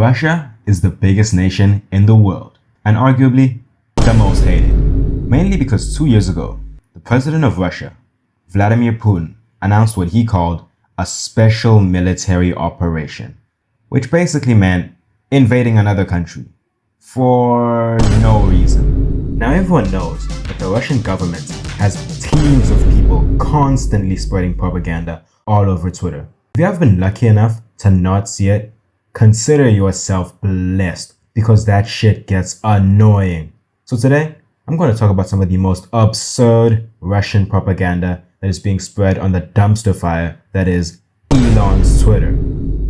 Russia is the biggest nation in the world and arguably the most hated, mainly because 2 years ago, the president of Russia, Vladimir Putin, announced what he called a special military operation, which basically meant invading another country for no reason. Now everyone knows that the Russian government has teams of people constantly spreading propaganda all over Twitter. If you have been lucky enough to not see it, consider yourself blessed because that shit gets annoying. So today, I'm going to talk about some of the most absurd Russian propaganda that is being spread on the dumpster fire that is Elon's Twitter.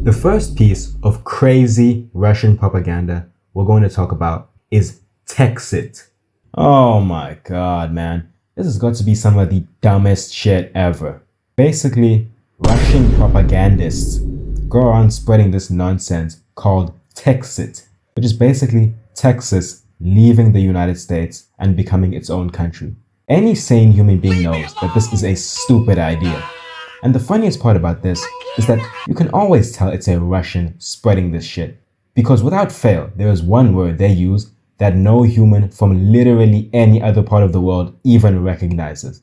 The first piece of crazy Russian propaganda we're going to talk about is Texit. Oh my god, man. This has got to be some of the dumbest shit ever. Basically, Russian propagandists go around spreading this nonsense called Texit, which is basically Texas leaving the United States and becoming its own country. Any sane human being knows that this is a stupid idea. And the funniest part about this is that you can always tell it's a Russian spreading this shit. Because without fail, there is one word they use that no human from literally any other part of the world even recognizes.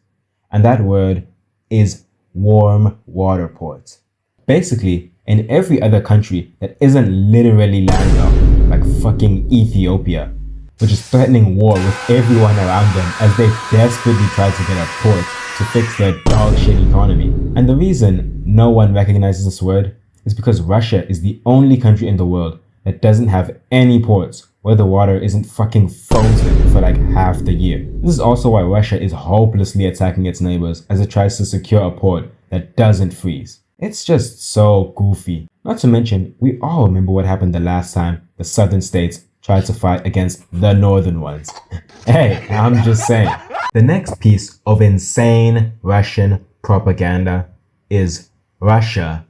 And that word is warm water port. Basically, in every other country that isn't literally landlocked, like fucking Ethiopia, which is threatening war with everyone around them as they desperately try to get a port to fix their dog shit economy. And the reason no one recognizes this word is because Russia is the only country in the world that doesn't have any ports where the water isn't fucking frozen for like half the year. This is also why Russia is hopelessly attacking its neighbors as it tries to secure a port that doesn't freeze. It's just so goofy. Not to mention, we all remember what happened the last time the southern states tried to fight against the northern ones. Hey, I'm just saying. The next piece of insane Russian propaganda is Russia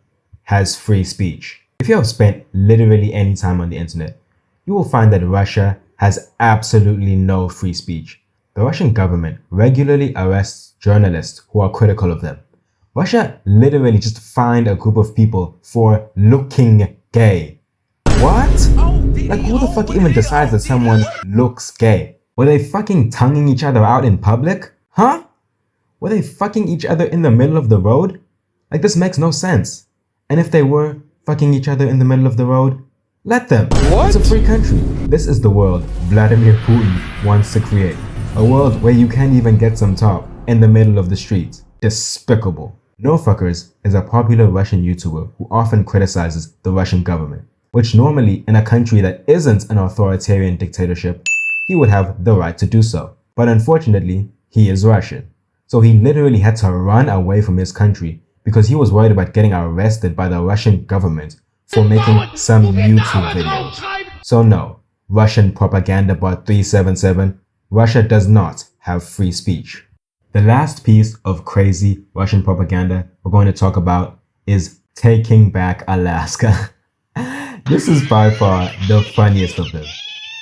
has free speech. If you have spent literally any time on the internet, you will find that Russia has absolutely no free speech. The Russian government regularly arrests journalists who are critical of them. Russia literally just fined a group of people for looking gay. What? Like, who the fuck even decides that someone looks gay? Were they fucking tonguing each other out in public? Huh? Were they fucking each other in the middle of the road? Like, this makes no sense. And if they were fucking each other in the middle of the road, let them. What? It's a free country. This is the world Vladimir Putin wants to create. A world where you can't even get some top in the middle of the street. Despicable. No Fuckers is a popular Russian YouTuber who often criticizes the Russian government, which normally in a country that isn't an authoritarian dictatorship, he would have the right to do so. But unfortunately, he is Russian. So he literally had to run away from his country because he was worried about getting arrested by the Russian government for making some YouTube videos. So no, Russian propaganda bot 377, Russia does not have free speech. The last piece of crazy Russian propaganda we're going to talk about is taking back Alaska. This is by far the funniest of them.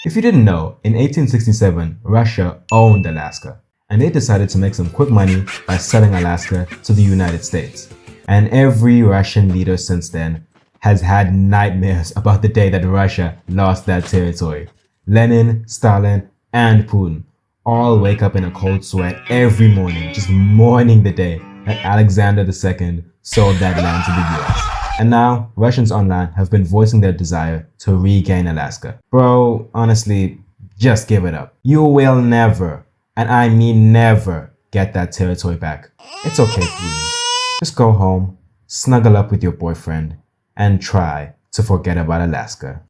If you didn't know, in 1867, Russia owned Alaska, and they decided to make some quick money by selling Alaska to the United States. And every Russian leader since then has had nightmares about the day that Russia lost that territory. Lenin, Stalin, and Putin all wake up in a cold sweat every morning, just mourning the day that Alexander II sold that land to the US. And now, Russians online have been voicing their desire to regain Alaska. Bro, honestly, just give it up. You will never, and I mean never, get that territory back. It's okay, Putin. Just go home, snuggle up with your boyfriend, and try to forget about Alaska.